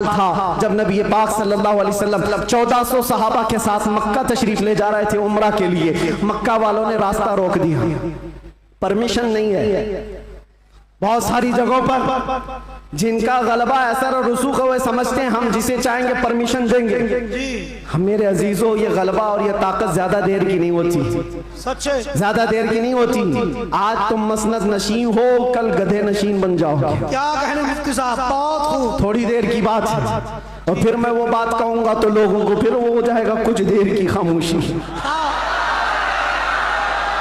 था जब नबी पाक सल्लल्लाहु अलैहि वसल्लम 1400 सहाबा के साथ मक्का तशरीफ ले जा रहे थे उम्रा के लिए। मक्का वालों ने रास्ता रोक दिया, परमिशन नहीं है। बहुत सारी जगहों पर जिनका गलबा असर और रसूख वो समझते हैं हम जिसे चाहेंगे परमिशन देंगे। हम मेरे अजीजों, ये गलबा और ये ताकत ज्यादा देर की नहीं होती, सच्चे ज्यादा देर की नहीं होती। आज तुम मसनद नशीन हो, कल गधे नशीन बन जाओ। क्या कहने मुफ्ती साहब, बहुत खूब। थोड़ी देर की बात है और फिर मैं वो बात कहूंगा तो लोगों को फिर वो हो जाएगा कुछ देर की खामोशी।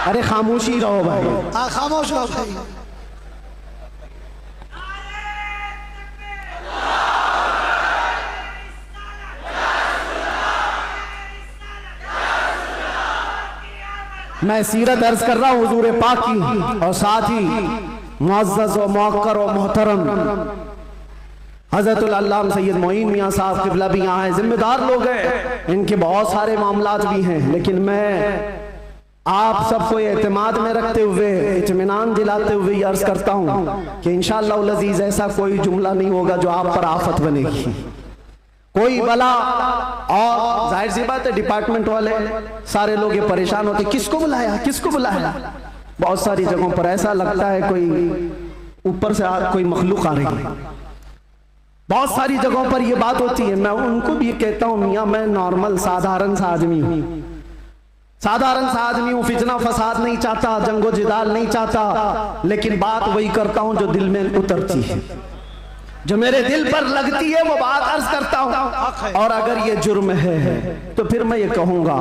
अरे खामोशी रहो भाई, खामोश रहो भाई। मैं सीरत अर्ज कर रहा हूँ हुजूर पाक की, और साथ ही मुअज़्ज़ज़ व मुअक्कर व मोहतरम हज़रतुल अल्लामा सैयद मोइन मियाँ साहब क़िबला भी यहाँ हैं। जिम्मेदार लोग हैं, इनके बहुत सारे मामलात भी हैं, लेकिन मैं आप सबको एतमाद में रखते हुए, इत्मीनान दिलाते हुए ये अर्ज करता हूँ कि इंशाअल्लाह अज़ीज़ ऐसा कोई जुमला नहीं होगा जो आप पर आफत बनेगी, कोई बला। और जाहिर सी बात है डिपार्टमेंट वाले सारे लोग ये परेशान होते, किसको बुलाया, किसको बुलाया। बहुत सारी जगहों पर ऐसा लगता है कोई ऊपर से कोई मखलूक आ रही है। बहुत सारी जगहों पर ये बात होती है। मैं उनको भी कहता हूँ मियाँ मैं नॉर्मल साधारण सा आदमी हूँ, साधारण सा आदमी हूँ, फितना फसाद नहीं चाहता, जंगो जिदाल नहीं चाहता, लेकिन बात वही करता हूँ जो दिल में उतरती है, जो मेरे दिल पर लगती है वो बात अर्ज करता हूं। और अगर ये जुर्म है तो फिर मैं ये कहूंगा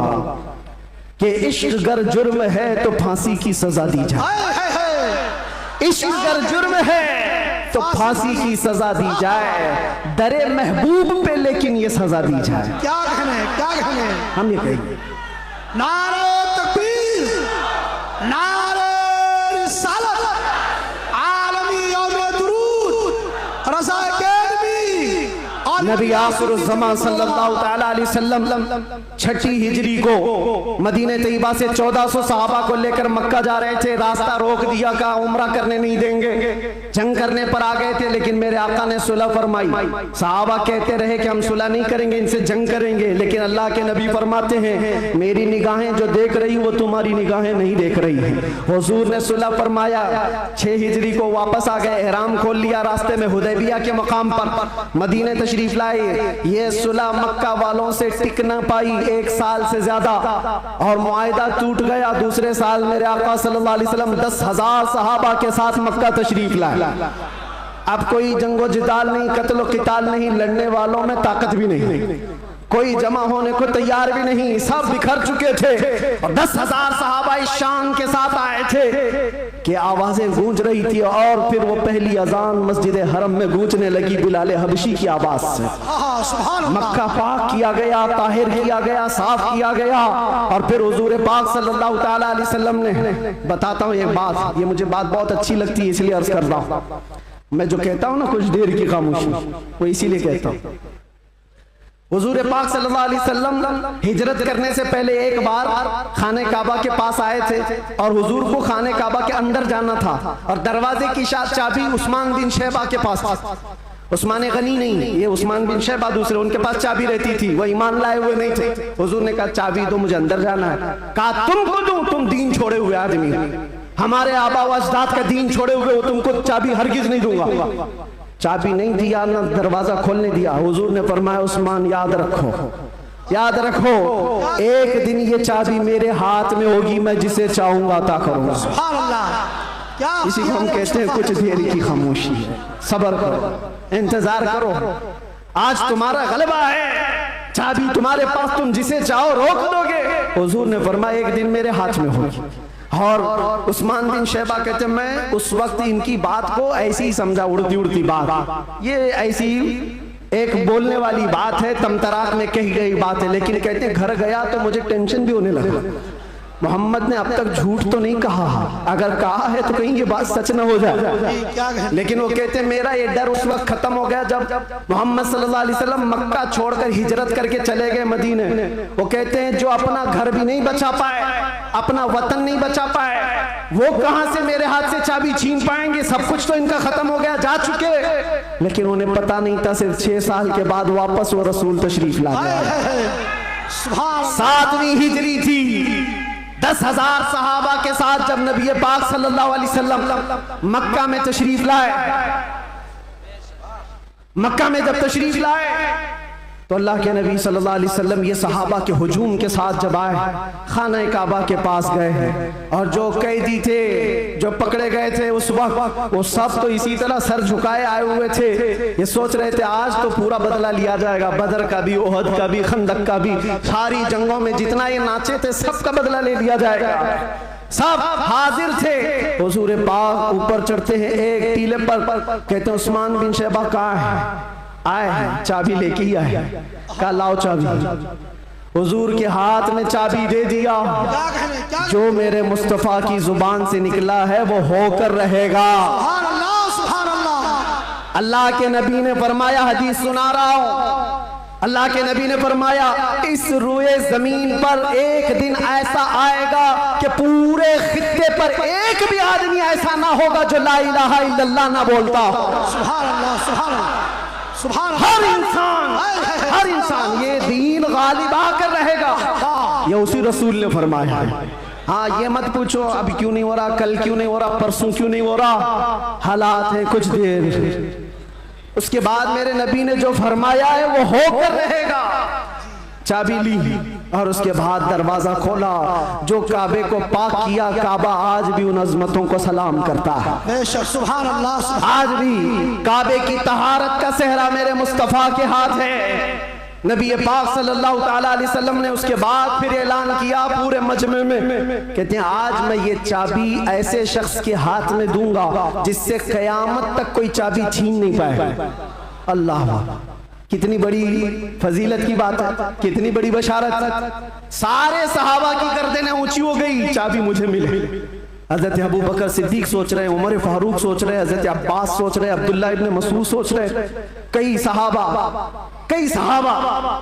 कि इश्क गर जुर्म है तो फांसी की सजा दी जाए। इश्क गर जुर्म है तो फांसी की सजा दी जाए, दरे महबूब पे लेकिन ये सजा दी जाए। क्या कहने, क्या कहने। हम ये कहेंगे नारे तकबीर, नारे रिसालत, आलमी यौम दुरूद, रज़ा नबी आखिरुज़्ज़मान सल्लल्लाहु तआला अलैहि वसल्लम 6 हिजरी को मदीने तैयबा से 1400 सहाबा को लेकर मक्का जा रहे थे। रास्ता रोक दिया, कहा उम्रा करने नहीं देंगे, जंग करने पर आ गए थे। लेकिन मेरे आका ने सुलह फरमाई। सहाबा कहते रहे कि हम सुलह नहीं करेंगे, इनसे जंग करेंगे। लेकिन अल्लाह के नबी फरमाते हैं मेरी निगाहें जो देख रही वो तुम्हारी निगाहें नहीं देख रही हैं। हुजूर ने सुलह फरमाया, 6 हिजरी को वापस आ गए, एहराम खोल लिया, रास्ते में हुदैबिया के मकाम पर मदीने तशरीफ लाए। ये सुलह मक्का वालों से टिक न पाई 1 साल से ज्यादा, और मुआहिदा टूट गया। दूसरे साल मेरे आका सल्लल्लाहु अलैहि वसल्लम 10,000 सहाबा के साथ मक्का तशरीफ लाए। अब कोई जंगो जिदाल नहीं, कत्ल क़िताल नहीं, लड़ने वालों में ताकत भी नहीं, कोई जमा होने को तैयार भी नहीं, सब बिखर चुके थे। और 10,000 सहाबा इस शान के साथ आए थे कि आवाजें गूंज रही थी। और फिर वो पहली अजान मस्जिद हरम में गूंजने लगी बिलाल हबशी की आवाज से। मक्का पाक किया गया, ताहिर किया गया, साफ किया गया। और फिर हुजूर पाक सल्लल्लाहु तआला अलैहि वसल्लम ने, बताता हूँ एक बात, ये मुझे बात बहुत अच्छी लगती है इसलिए अर्ज कर रहा हूँ। मैं जो कहता हूँ ना कुछ देर की खामोशी, वो इसीलिए कहता हूँ। हुजूर पाक सल्लल्लाहु अलैहि वसल्लम हिजरत करने से पहले एक बार खाने काबा के पास आए थे, और हुजूर को खाने काबा के अंदर जाना था, और दरवाजे की चाबी उस्मान बिन शैबा के पास। उस्मान गनी नहीं, ये उस्मान बिन शैबा दूसरे, उनके पास चाबी रहती थी, वो ईमान लाए हुए नहीं थे। हुजूर ने कहा चाबी दो, मुझे अंदर जाना है। कहा तुमको दूं, तुम दीन छोड़े हुए आदमी, हमारे आबा व अजदाद का दीन छोड़े हुए हो, तुमको चाबी हरगिज नहीं दूंगा। चाबी नहीं दिया, ना दरवाजा खोलने दिया। हुजूर ने फरमाया उस्मान याद रखो, याद रखो, एक दिन ये चाबी मेरे हाथ में होगी, मैं जिसे चाहूंगा अता करूंगा। सुभान अल्लाह। क्या इसी को हम कहते हैं कुछ देर की खामोशी है। सब्र करो, इंतजार करो, आज तुम्हारा गलबा है, चाबी तुम्हारे पास, तुम जिसे चाहो रोक दोगे। हुजूर ने फरमाया एक दिन मेरे हाथ में होगी। और उस्मान बिन शैबा कहते मैं उस वक्त इनकी बात को ऐसी ही समझा, उड़ती उड़ती बात, ये ऐसी एक बोलने वाली बात है, तमतराक में कही गई बात है। लेकिन कहते घर गया तो मुझे टेंशन भी होने लगा। मोहम्मद ने अब तक झूठ तो नहीं कहा, अगर कहा है तो कहीं ये बात सच न हो जाए। क्या कहने? लेकिन वो कहते हैं मेरा ये डर उस वक्त खत्म हो गया जब मोहम्मद सल्लल्लाहु अलैहि वसल्लम मक्का छोड़कर हिजरत करके चले गए मदीने। वो कहते हैं जो अपना घर भी नहीं बचा पाए, अपना वतन नहीं बचा पाए, वो कहां से मेरे हाथ से चाबी छीन पाएंगे? सब कुछ तो इनका खत्म हो गया, जा चुके। लेकिन उन्हें पता नहीं था सिर्फ 6 साल के बाद वापस वो रसूल तशरीफ ला गया। सुभान 7वीं हिजरी थी, 10,000 सहाबा के साथ जब नबी पाक सल्लल्लाहु अलैहि वसल्लम मक्का में तशरीफ लाए, मक्का में जब तशरीफ लाए तो अल्लाह के नबी सल्लल्लाहु अलैहि वसल्लम ये सहाबा के हुजूम के साथ जब आए, खाना काबा के पास गए और जो कैदी थे, जो पकड़े गए थे उस वक्त, वो सब तो इसी तरह सर झुकाए आए हुए थे। ये सोच रहे थे आज तो पूरा बदला लिया जाएगा, बदर का भी, ओहद का भी, खंदक का भी, सारी जंगों में जितना ये नाचे थे सबका बदला ले लिया जाएगा। सब हाजिर थे। हुजूर पाक ऊपर चढ़ते हैं एक टीले पर, कहते हैं उस्मान बिन शैबा कहाँ है? आए हैं, चाबी लेके ही आए। कहा लाओ चाबी। हुजूर के हाथ में चाबी दे दिया। क्या कहने? क्या? जो मेरे मुस्तफा की जुबान से निकला है वो होकर रहेगा। सुभान अल्लाह, सुभान अल्लाह। अल्लाह के नबी ने फरमाया, हदीस सुना रहा हूं, अल्लाह के नबी ने फरमाया इस रुए जमीन पर एक दिन ऐसा आएगा कि पूरे खित्ते पर एक भी आदमी ऐसा ना होगा जो ला इलाहा इल्लल्लाह ना बोलता। सुभान अल्लाह, सुभान अल्लाह, सुभान अल्लाह। हर इंसान ये दीन गालिब आकर रहेगा। ये उसी रसूल ने फरमाया है। हाँ, ये मत पूछो अब क्यों नहीं हो रहा, कल क्यों नहीं हो रहा, परसों क्यों नहीं हो रहा, हालात है कुछ देर, उसके बाद मेरे नबी ने जो फरमाया है वो होकर रहेगा। चाबी ली और उसके बाद दरवाजा खोला। जो काबे को पाक किया, काबा आज भी उन अजमतों को सलाम करता है। बेशक, सुभान अल्लाह, सुभान। आज भी काबे की तहारत का सेहरा मेरे मुस्तफा के हाथ है। नबी पाक सल्लल्लाहु ताला अलैहि वसल्लम ने उसके बाद फिर ऐलान किया पूरे मजमे में, कहते हैं आज मैं ये चाबी ऐसे शख्स के हाथ में दूंगा जिससे कयामत तक कोई चाबी छीन नहीं पाएगा। अल्लाह, कितनी बड़ी फजीलत की बात है, कितनी बड़ी बशारत। सारे सहाबा की गर्दनें ऊंची हो गई, चाबी मुझे मिले। हजरत अबू बकर सिद्दीक सोच रहे हैं, उमर फारूक सोच रहे हैं, हजरत अब्बास सोच रहे हैं, अब्दुल्ला इब्न मसूद सोच रहे हैं, कई सहाबा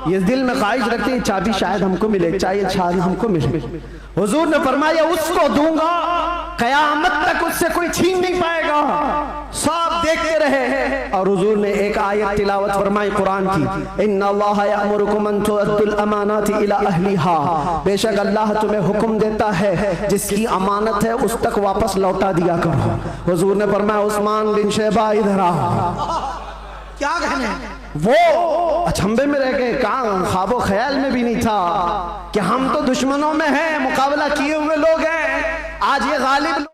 ये दिल में ख्वाहिश रखते हैं चाबी शायद हमको मिले, चाहे शायद हमको मिले। हुजूर ने फरमाया उसको दूंगा, कयामत तक उससे कोई छीन नहीं पाएगा। सब देखते रहे और हुजूर ने एक आयत तिलावत फरमाई कुरान की, इन्नल्लाह यअमुरुकुम अन तुअद्दुल अमानाति इला अहलिहा, बेशक अल्लाह तुम्हें हुक्म देता है जिसकी अमानत है उस तक वापस लौटा दिया करो। हुजूर ने फरमाया उस्मान बिन शैबा इधर आओ। क्या कहने? वो अचंभे में रह गए, कहाँ ख्वाबो ख्याल में भी नहीं था कि हम तो दुश्मनों में हैं, मुकाबला किए हुए लोग हैं, आज ये गालिब